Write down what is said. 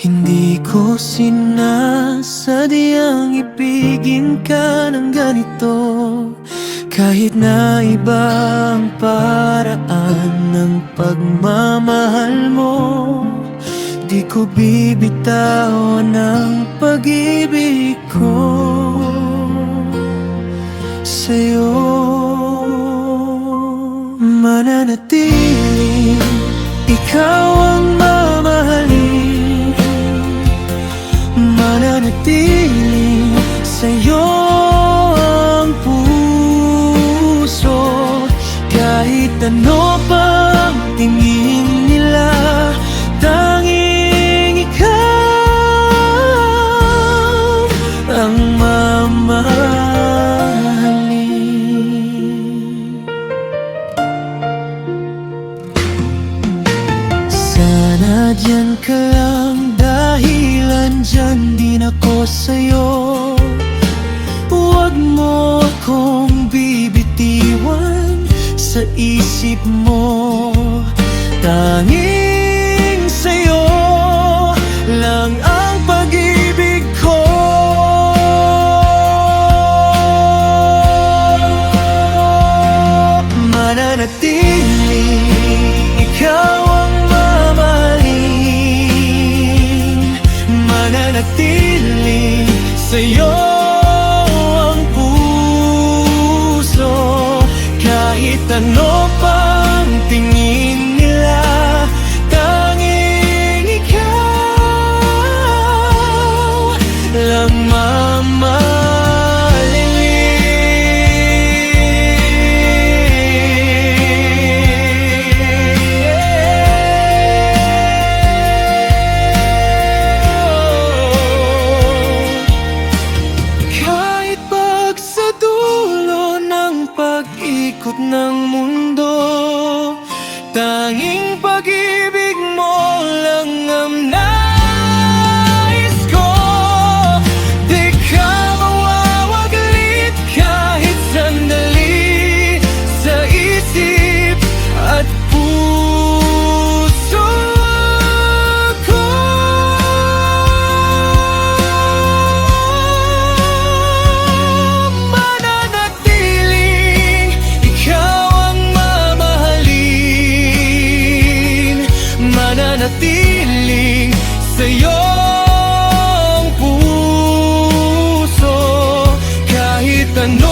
Hindi ko sinasadyang ibigin ka ng ganito, kahit na ibang paraan ng pagmamahal mo. Di ko bibitawan ang pag-ibig ko sa'yo. Mananatiling ikaw ang mamahalin, mananatiling sa'yo ang puso, kahit ano pang tingin nila. Tanging ikaw ang mamahalin. Sana diyan ka lang, dahil andyan din ako sa'yo. Huwag mo akong bibitiwan sa isip mo. Tanging sa'yo lang ang pag-ibig ko. Mananatiling ikaw ang mamahalin, mananatiling sa'yo ang puso, kahit ano pang tingin nila. Tanging ikaw lang pag-ikot ng mundo, tanging pag-ibig mo lang ang nais ko. Di ka mawawaglit kahit sandali sa isip at puso ko. Mananatiling sa'yo ang puso, kahit ano